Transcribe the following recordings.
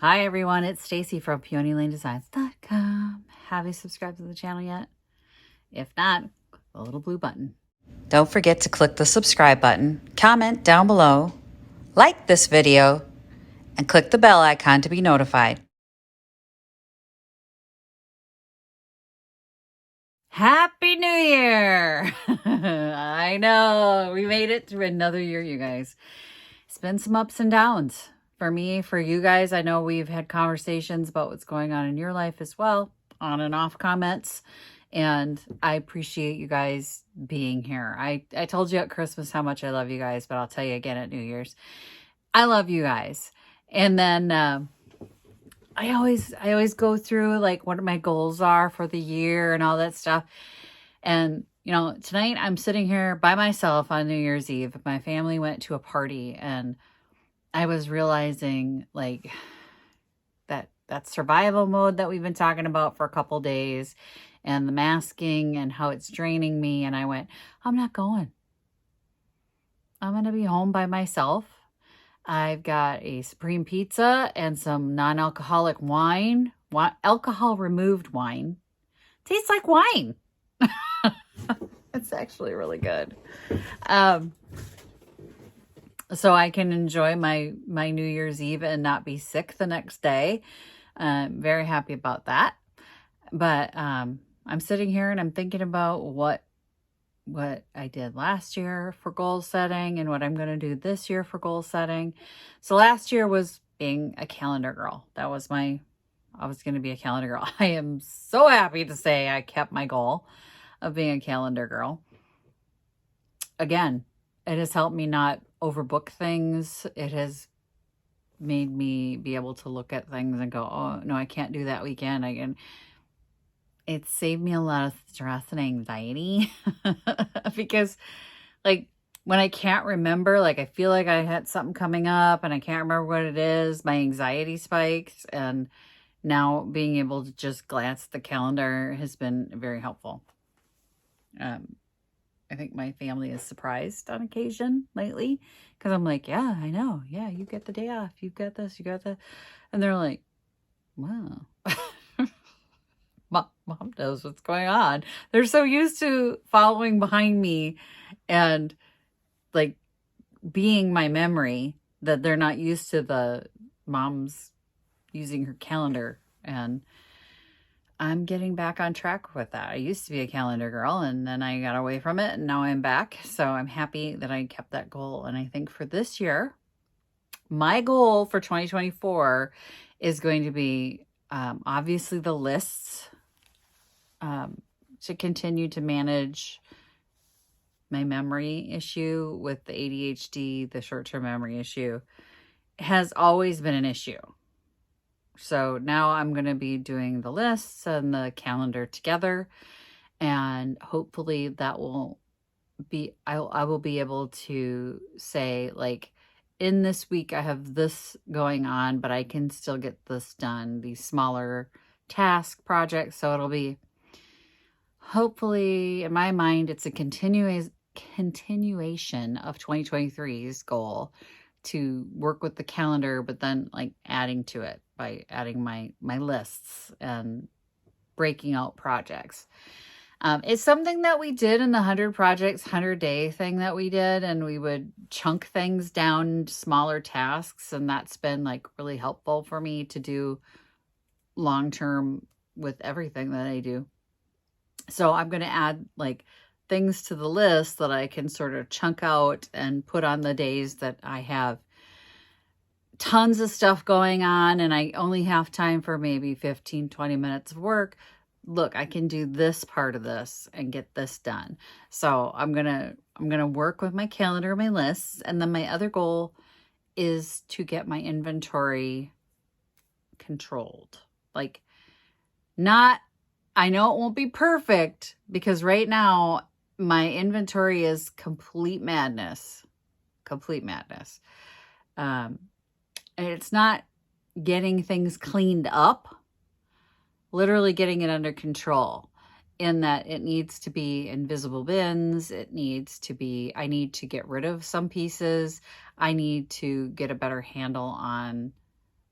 Hi everyone, it's Stacy from PeonyLaneDesigns.com. Have you subscribed to the channel yet? If not, click the little blue button. Don't forget to click the subscribe button, comment down below, like this video, and click the bell icon to be notified. Happy New Year! I know, we made it through another year, you guys. It's been some ups and downs. For me, for you guys, I know we've had conversations about what's going on in your life as well, on and off comments. And I appreciate you guys being here. I told you at Christmas how much I love you guys, but I'll tell you again at New Year's. I love you guys. And then I always go through like what my goals are for the year and all that stuff. And tonight I'm sitting here by myself on New Year's Eve. My family went to a party and I was realizing like that survival mode that we've been talking about for a couple days and the masking and how it's draining me. And I went, I'm not going. I'm going to be home by myself. I've got a supreme pizza and some non-alcoholic wine, alcohol removed wine. Tastes like wine. It's actually really good. So I can enjoy my New Year's Eve and not be sick the next day. I'm very happy about that. But I'm sitting here and I'm thinking about what I did last year for goal setting and what I'm going to do this year for goal setting. So last year was being a calendar girl. I was going to be a calendar girl. I am so happy to say I kept my goal of being a calendar girl. Again, it has helped me not overbook things. It has made me be able to look at things and go, oh, no, I can't do that weekend. It saved me a lot of stress and anxiety because like when I can't remember, like I feel like I had something coming up and I can't remember what it is, my anxiety spikes. And now being able to just glance at the calendar has been very helpful. I think my family is surprised on occasion lately because I'm like, yeah, I know. Yeah, you get the day off. You've got this, you got that. And they're like, wow. Mom knows what's going on. They're so used to following behind me and like being my memory that they're not used to the mom's using her calendar. And I'm getting back on track with that. I used to be a calendar girl and then I got away from it and now I'm back. So I'm happy that I kept that goal. And I think for this year, my goal for 2024 is going to be obviously the lists, to continue to manage my memory issue with the ADHD, the short-term memory issue has always been an issue. So now I'm going to be doing the lists and the calendar together. And hopefully that will be, I will be able to say like, in this week, I have this going on, but I can still get this done, these smaller task projects. So it'll be, hopefully, in my mind, it's a continuation of 2023's goal to work with the calendar, but then like adding to it by adding my lists and breaking out projects. It's something that we did in the 100 projects, 100-day thing that we did, and we would chunk things down into smaller tasks, and that's been like really helpful for me to do long-term with everything that I do. So I'm going to add like things to the list that I can sort of chunk out and put on the days that I have tons of stuff going on and I only have time for maybe 15, 20 minutes of work. Look, I can do this part of this and get this done. So I'm going to work with my calendar, my lists, and then my other goal is to get my inventory controlled. Like I know it won't be perfect because right now my inventory is complete madness. And it's not getting things cleaned up, literally getting it under control in that it needs to be invisible bins. I need to get rid of some pieces. I need to get a better handle on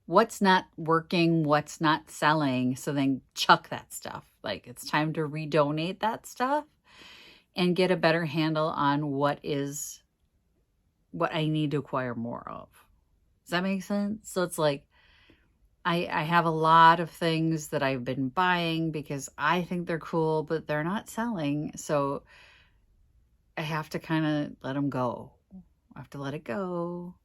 what's not working, what's not selling, so then chuck that stuff. Like, it's time to redonate that stuff and get a better handle on what I need to acquire more of. Does that make sense? So it's like, I have a lot of things that I've been buying because I think they're cool, but they're not selling. So I have to kind of let them go. I have to let it go.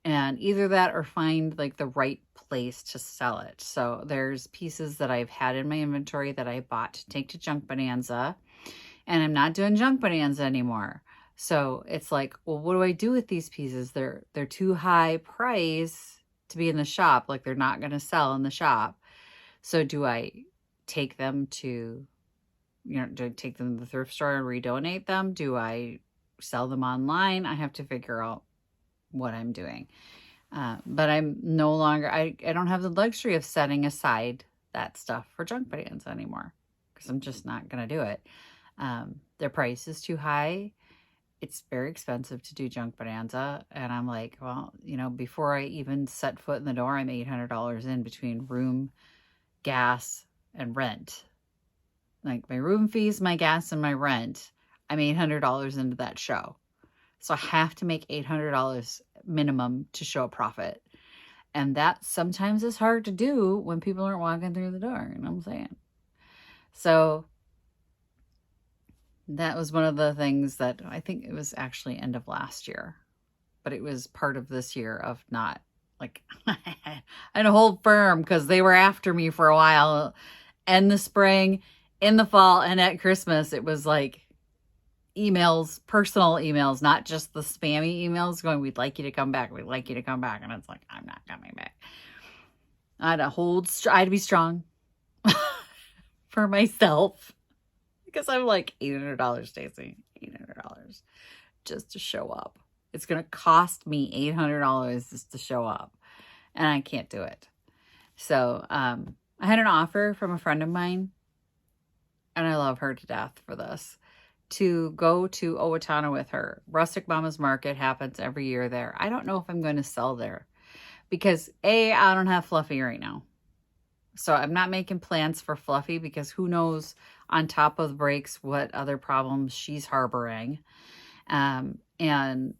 And either that or find like the right place to sell it. So there's pieces that I've had in my inventory that I bought to take to Junk Bonanza. And I'm not doing Junk Bonanza anymore. So it's like, well, what do I do with these pieces? They're too high price to be in the shop. Like, they're not going to sell in the shop. So do I take them to, do I take them to the thrift store and redonate them? Do I sell them online? I have to figure out what I'm doing. But I'm no longer, I don't have the luxury of setting aside that stuff for Junk Bonanza anymore because I'm just not going to do it. Their price is too high. It's very expensive to do Junk Bonanza. And I'm like, well, before I even set foot in the door, I'm $800 in between room, gas, and rent. Like, my room fees, my gas, and my rent, I'm $800 into that show. So I have to make $800 minimum to show a profit. And that sometimes is hard to do when people aren't walking through the door. You know what I'm saying? So that was one of the things that I think it was actually end of last year, but it was part of this year of not like, and hold firm because they were after me for a while in the spring, in the fall, and at Christmas. It was like emails, personal emails, not just the spammy emails going, we'd like you to come back. We'd like you to come back. And it's like, I'm not coming back. I had to be strong for myself. Because I'm like, $800, Stacy, $800 just to show up. It's going to cost me $800 just to show up. And I can't do it. So I had an offer from a friend of mine, and I love her to death for this, to go to Owatonna with her. Rustic Mama's Market happens every year there. I don't know if I'm going to sell there because I don't have Fluffy right now. So I'm not making plans for Fluffy because who knows on top of the breaks what other problems she's harboring, and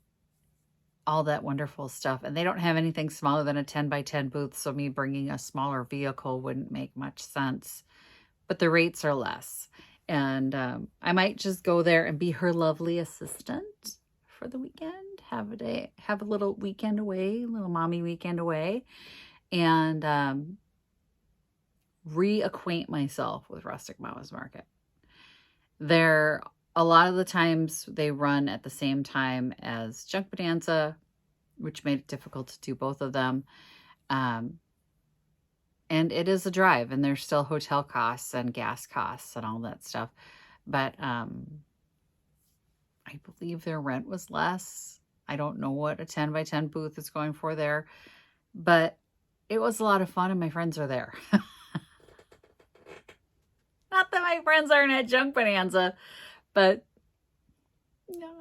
all that wonderful stuff. And they don't have anything smaller than a 10 by 10 booth. So me bringing a smaller vehicle wouldn't make much sense, but the rates are less. And I might just go there and be her lovely assistant for the weekend, have a little weekend away, little mommy weekend away, and reacquaint myself with Rustic Mama's Market. A lot of the times they run at the same time as Junk Bonanza, which made it difficult to do both of them. And it is a drive, and there's still hotel costs and gas costs and all that stuff. But I believe their rent was less. I don't know what a 10 by 10 booth is going for there, but it was a lot of fun and my friends are there. Not that my friends aren't at Junk Bonanza, but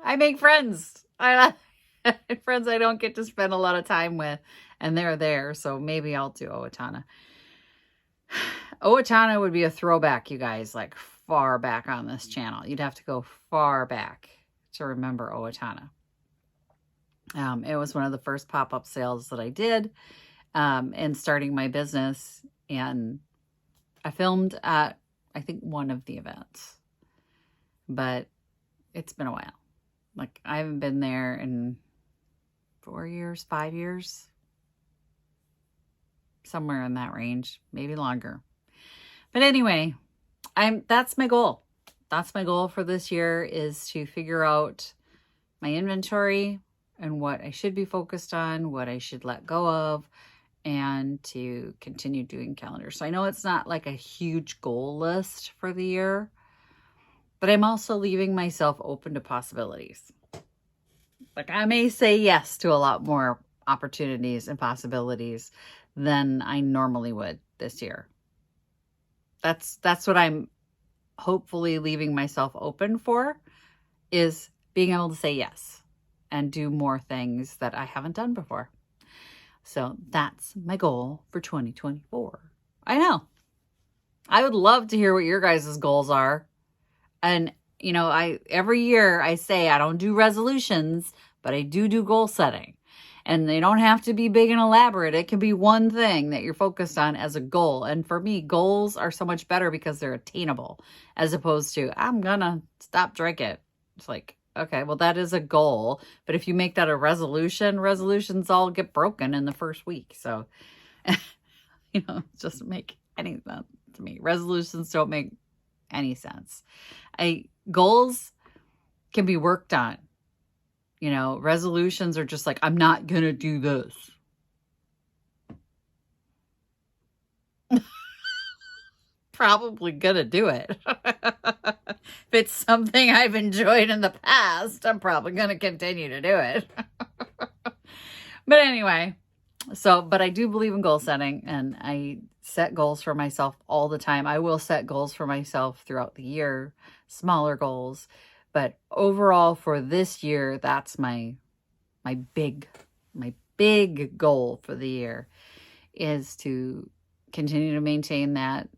I make friends. I friends I don't get to spend a lot of time with, and they're there, so maybe I'll do Owatonna. Owatonna would be a throwback, you guys, like far back on this channel. You'd have to go far back to remember Owatonna. It was one of the first pop-up sales that I did in starting my business, and I filmed at, I think, one of the events, but it's been a while. Like, I haven't been there in 4 years, 5 years, somewhere in that range, maybe longer. But anyway, that's my goal. That's my goal for this year, is to figure out my inventory and what I should be focused on, what I should let go of, and to continue doing calendars. So I know it's not like a huge goal list for the year, but I'm also leaving myself open to possibilities. Like, I may say yes to a lot more opportunities and possibilities than I normally would this year. That's what I'm hopefully leaving myself open for, is being able to say yes and do more things that I haven't done before. So that's my goal for 2024. I know. I would love to hear what your guys' goals are. And, you know, every year I say I don't do resolutions, but I do goal setting. And they don't have to be big and elaborate. It can be one thing that you're focused on as a goal. And for me, goals are so much better because they're attainable as opposed to, I'm going to stop drinking. It's like, okay, well, that is a goal. But if you make that a resolution, resolutions all get broken in the first week. So, you know, it doesn't make any sense to me. Resolutions don't make any sense. Goals can be worked on. You know, resolutions are just like, I'm not going to do this. Probably going to do it. If it's something I've enjoyed in the past, I'm probably going to continue to do it. But anyway, but I do believe in goal setting, and I set goals for myself all the time. I will set goals for myself throughout the year, smaller goals. But overall for this year, that's my big goal for the year is to continue to maintain that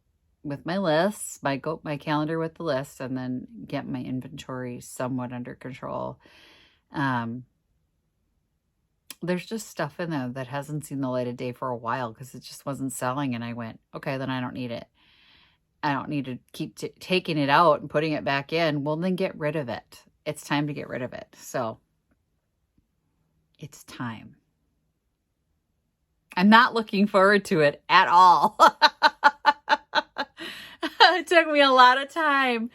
with my lists, my calendar with the list, and then get my inventory somewhat under control. There's just stuff in there that hasn't seen the light of day for a while because it just wasn't selling, and I went, okay, then I don't need it. I don't need to keep taking it out and putting it back in. Well, then get rid of it. It's time to get rid of it. So it's time. I'm not looking forward to it at all. It took me a lot of time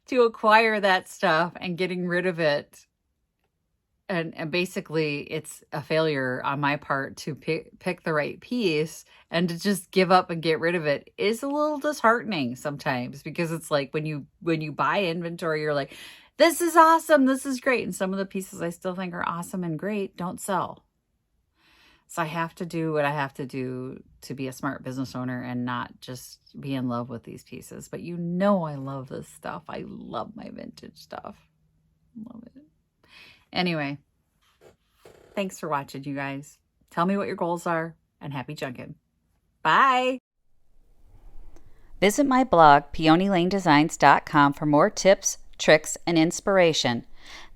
to acquire that stuff and getting rid of it. And basically, it's a failure on my part to pick the right piece, and to just give up and get rid of it is a little disheartening sometimes, because it's like when you buy inventory, you're like, this is awesome, this is great. And some of the pieces I still think are awesome and great don't sell. So I have to do what I have to do to be a smart business owner and not just be in love with these pieces. But you know I love this stuff. I love my vintage stuff. Love it. Anyway, thanks for watching, you guys. Tell me what your goals are, and happy junking. Bye. Visit my blog, peonylanedesigns.com, for more tips, tricks, and inspiration.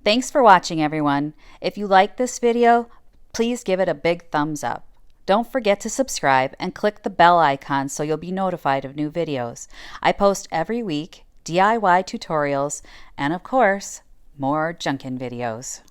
Thanks for watching, everyone. If you like this video, please give it a big thumbs up. Don't forget to subscribe and click the bell icon so you'll be notified of new videos. I post every week DIY tutorials and, of course, more junkin' videos.